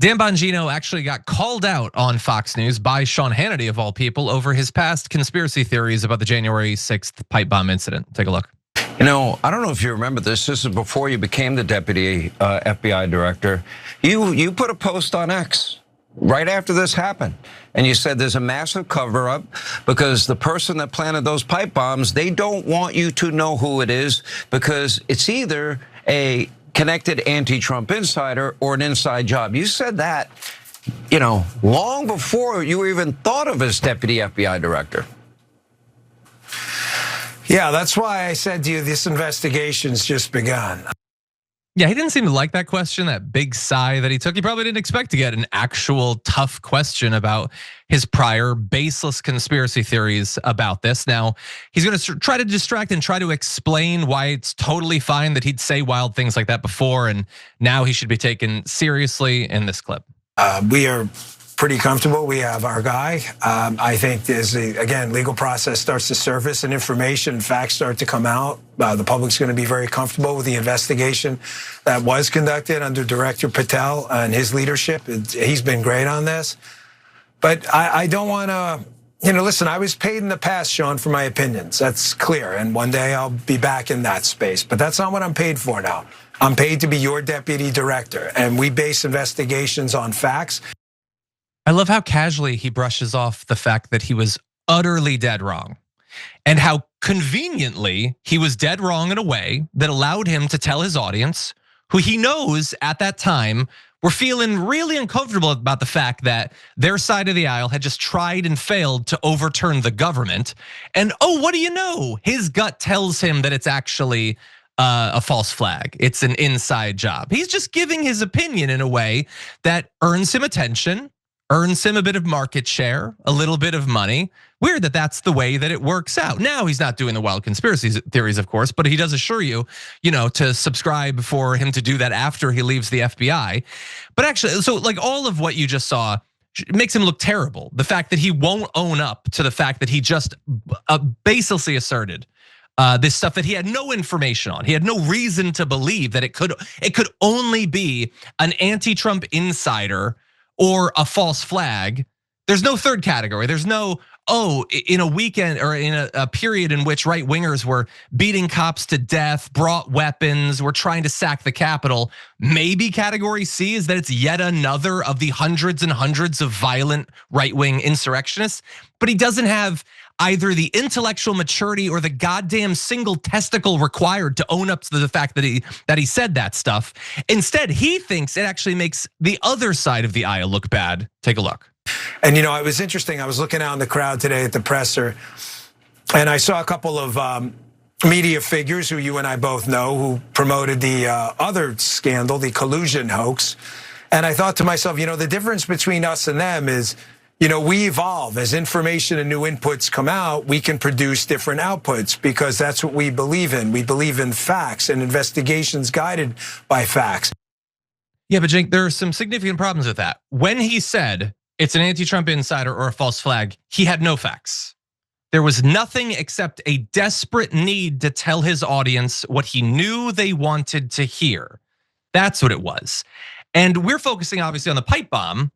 Dan Bongino actually got called out on Fox News by Sean Hannity, of all people, over his past conspiracy theories about the January 6th pipe bomb incident. Take a look. You know, I don't know if you remember this. This is before you became the deputy FBI director. You put a post on X right after this happened, and you said there's a massive cover-up because the person that planted those pipe bombs, they don't want you to know who it is because it's either a connected anti-Trump insider or an inside job. You said that, you know, long before you even thought of as deputy FBI director. Yeah, that's why I said to you, this investigation's just begun. Yeah, he didn't seem to like that question, that big sigh that he took. He probably didn't expect to get an actual tough question about his prior baseless conspiracy theories about this. Now, he's gonna try to distract and try to explain why it's totally fine that he'd say wild things like that before, and now he should be taken seriously in this clip. We are pretty comfortable. We have our guy. I think as again, legal process starts to surface and information, facts start to come out, the public's going to be very comfortable with the investigation that was conducted under Director Patel and his leadership. He's been great on this. But I don't want to, listen, I was paid in the past, Sean, for my opinions. That's clear. And one day I'll be back in that space. But that's not what I'm paid for now. I'm paid to be your deputy director. And we base investigations on facts. I love how casually he brushes off the fact that he was utterly dead wrong, and how conveniently he was dead wrong in a way that allowed him to tell his audience, who he knows at that time were feeling really uncomfortable about the fact that their side of the aisle had just tried and failed to overturn the government. And oh, what do you know? His gut tells him that it's actually a false flag. It's an inside job. He's just giving his opinion in a way that earns him attention, earns him a bit of market share, a little bit of money. Weird that that's the way that it works out. Now he's not doing the wild conspiracy theories, of course, but he does assure you, to subscribe for him to do that after he leaves the FBI. But actually, so like all of what you just saw makes him look terrible. The fact that he won't own up to the fact that he just baselessly asserted this stuff that he had no information on. He had no reason to believe that it could only be an anti-Trump insider or a false flag. There's no third category. There's no, in a weekend or in a period in which right wingers were beating cops to death, brought weapons, were trying to sack the Capitol. Maybe category C is that it's yet another of the hundreds and hundreds of violent right wing insurrectionists. But he doesn't have either the intellectual maturity or the goddamn single testicle required to own up to the fact that he said that stuff. Instead, he thinks it actually makes the other side of the aisle look bad. Take a look. And it was interesting. I was looking out in the crowd today at the presser, and I saw a couple of media figures who you and I both know who promoted the other scandal, the collusion hoax. And I thought to myself, the difference between us and them is, we evolve as information and new inputs come out. We can produce different outputs because that's what we believe in. We believe in facts and investigations guided by facts. Yeah, but Jake, there are some significant problems with that. When he said it's an anti-Trump insider or a false flag, he had no facts. There was nothing except a desperate need to tell his audience what he knew they wanted to hear. That's what it was. And we're focusing obviously on the pipe bomb.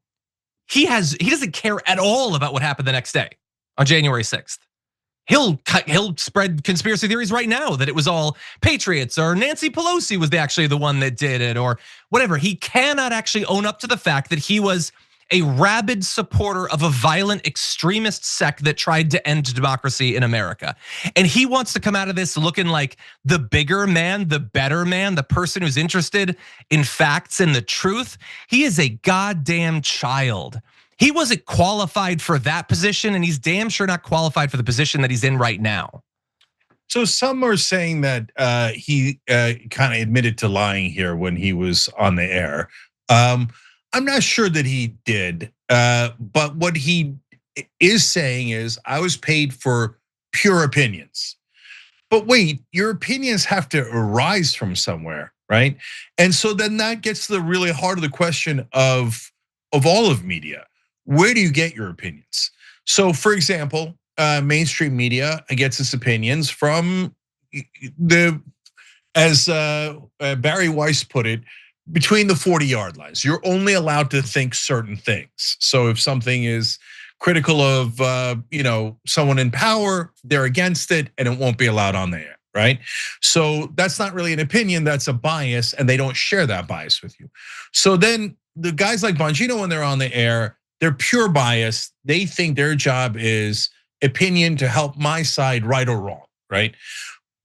He doesn't care at all about what happened the next day on January 6th. He'll spread conspiracy theories right now that it was all patriots or Nancy Pelosi was actually the one that did it or whatever. He cannot actually own up to the fact that he was a rabid supporter of a violent extremist sect that tried to end democracy in America. And he wants to come out of this looking like the bigger man, the better man, the person who's interested in facts and the truth. He is a goddamn child. He wasn't qualified for that position, and he's damn sure not qualified for the position that he's in right now. So some are saying that he kind of admitted to lying here when he was on the air. I'm not sure that he did, but what he is saying is, I was paid for pure opinions. But wait, your opinions have to arise from somewhere, right? And so then that gets to the really heart of the question of all of media. Where do you get your opinions? So for example, mainstream media gets its opinions from as Barry Weiss put it, between the 40-yard lines. You're only allowed to think certain things. So if something is critical of someone in power, they're against it and it won't be allowed on the air, right? So that's not really an opinion, that's a bias, and they don't share that bias with you. So then the guys like Bongino, when they're on the air, they're pure bias. They think their job is opinion to help my side, right or wrong, right?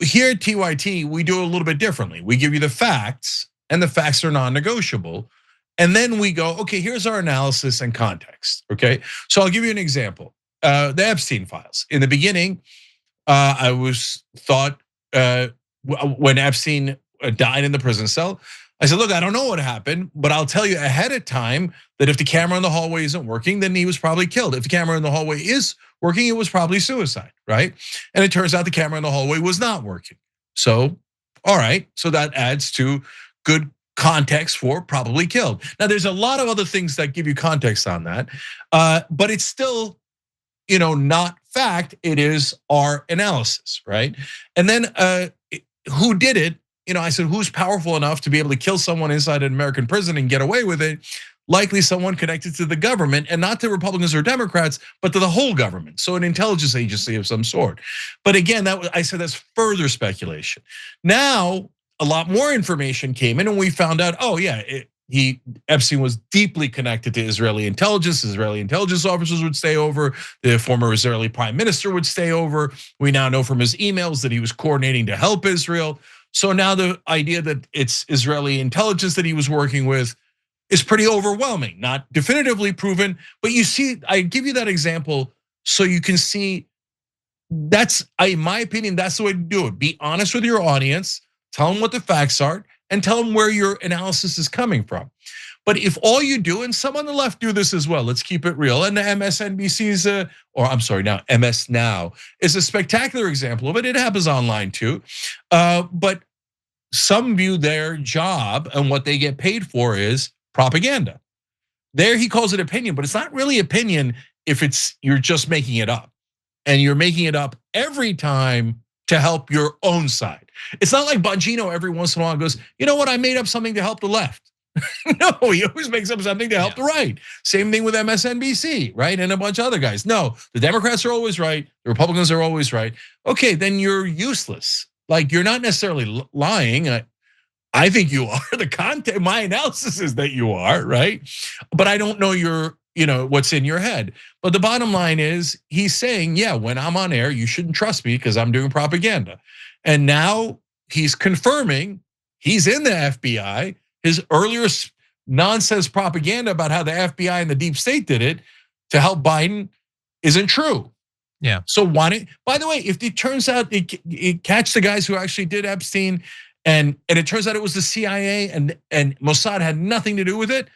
Here at TYT, we do it a little bit differently. We give you the facts, and the facts are non-negotiable. And then we go, okay, here's our analysis and context, okay? So I'll give you an example. The Epstein files. In the beginning, I was thought when Epstein died in the prison cell, I said, look, I don't know what happened, but I'll tell you ahead of time that if the camera in the hallway isn't working, then he was probably killed. If the camera in the hallway is working, it was probably suicide, right? And it turns out the camera in the hallway was not working. So, all right, so that adds to good context for probably killed. Now, there's a lot of other things that give you context on that, but it's still, not fact. It is our analysis, right? And then who did it? I said, who's powerful enough to be able to kill someone inside an American prison and get away with it? Likely someone connected to the government, and not to Republicans or Democrats, but to the whole government. So an intelligence agency of some sort. But again, I said that's further speculation. Now, a lot more information came in, and we found out, oh yeah, Epstein was deeply connected to Israeli intelligence. Israeli intelligence officers would stay over. The former Israeli prime minister would stay over. We now know from his emails that he was coordinating to help Israel. So now the idea that it's Israeli intelligence that he was working with is pretty overwhelming, not definitively proven, but you see, I give you that example so you can see that's, in my opinion, that's the way to do it. Be honest with your audience, tell them what the facts are, and tell them where your analysis is coming from. But if all you do, and some on the left do this as well, let's keep it real. And the MSNBC's, MS Now is a spectacular example of it. It happens online too. But some view their job and what they get paid for is propaganda. There he calls it opinion, but it's not really opinion if you're just making it up. And you're making it up every time to help your own side. It's not like Bongino every once in a while goes, you know what, I made up something to help the left. No, he always makes up something to help the right. Same thing with MSNBC, right? And a bunch of other guys. No, the Democrats are always right. The Republicans are always right. Okay, then you're useless. Like, you're not necessarily lying. I think you are. The content, my analysis is that you are, right? But I don't know what's in your head. But the bottom line is, he's saying, yeah, when I'm on air, you shouldn't trust me because I'm doing propaganda. And now he's confirming he's in the FBI. His earlier nonsense propaganda about how the FBI and the deep state did it to help Biden isn't true. Yeah. So by the way, if it turns out it catch the guys who actually did Epstein, and it turns out it was the CIA and Mossad had nothing to do with it,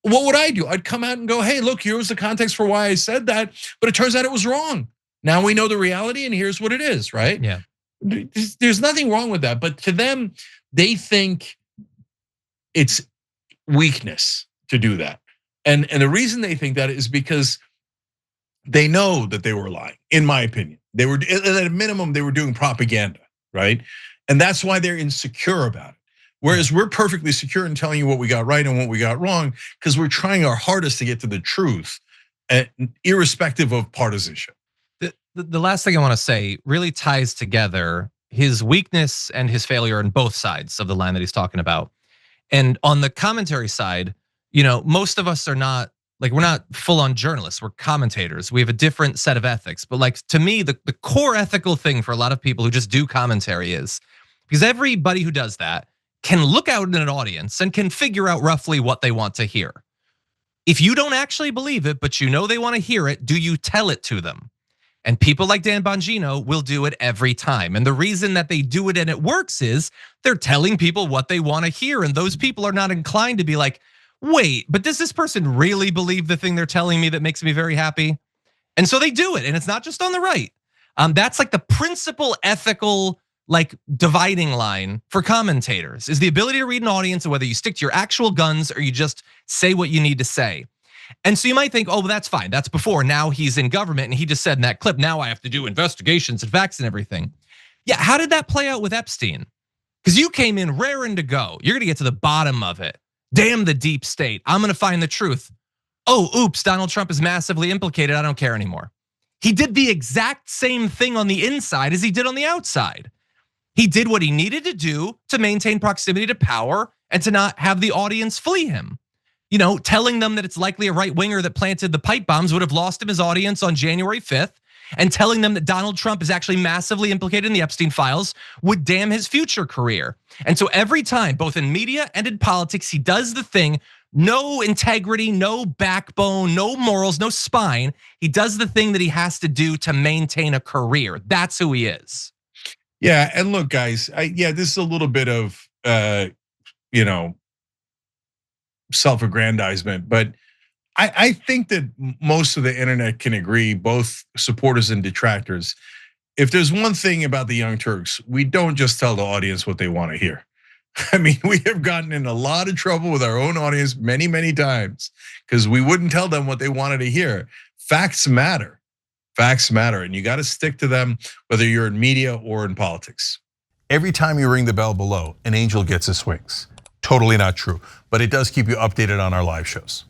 what would I do? I'd come out and go, hey, look, here's the context for why I said that, but it turns out it was wrong. Now we know the reality, and here's what it is, right? Yeah. There's nothing wrong with that, but to them, they think it's weakness to do that. And the reason they think that is because they know that they were lying, in my opinion. They were, at a minimum, they were doing propaganda, right? And that's why they're insecure about it. Whereas we're perfectly secure in telling you what we got right and what we got wrong, because we're trying our hardest to get to the truth, irrespective of partisanship. The last thing I want to say really ties together his weakness and his failure on both sides of the line that he's talking about. And on the commentary side, most of us are not, like, we're not full on journalists, we're commentators. We have a different set of ethics. But like, to me, the core ethical thing for a lot of people who just do commentary is, because everybody who does that can look out in an audience and can figure out roughly what they want to hear. If you don't actually believe it, but they want to hear it, do you tell it to them? And people like Dan Bongino will do it every time. And the reason that they do it and it works is they're telling people what they want to hear. And those people are not inclined to be like, wait, but does this person really believe the thing they're telling me that makes me very happy? And so they do it, and it's not just on the right. That's like the principal ethical dividing line for commentators, is the ability to read an audience, and whether you stick to your actual guns or you just say what you need to say. And so you might think, oh, well, that's fine. That's before. Now he's in government, and he just said in that clip, now I have to do investigations and facts and everything. Yeah, how did that play out with Epstein? Because you came in raring to go. You're gonna get to the bottom of it. Damn the deep state. I'm gonna find the truth. Oh, oops, Donald Trump is massively implicated. I don't care anymore. He did the exact same thing on the inside as he did on the outside. He did what he needed to do to maintain proximity to power and to not have the audience flee him. Telling them that it's likely a right winger that planted the pipe bombs would have lost him his audience on January 5th. And telling them that Donald Trump is actually massively implicated in the Epstein files would damn his future career. And so every time, both in media and in politics, he does the thing, no integrity, no backbone, no morals, no spine. He does the thing that he has to do to maintain a career. That's who he is. Yeah, and look, guys, this is a little bit of, self-aggrandizement, but I think that most of the internet can agree, both supporters and detractors. If there's one thing about the Young Turks, we don't just tell the audience what they want to hear. I mean, we have gotten in a lot of trouble with our own audience many, many times because we wouldn't tell them what they wanted to hear. Facts matter. Facts matter, and you got to stick to them whether you're in media or in politics. Every time you ring the bell below, an angel gets his wings. Totally not true, but it does keep you updated on our live shows.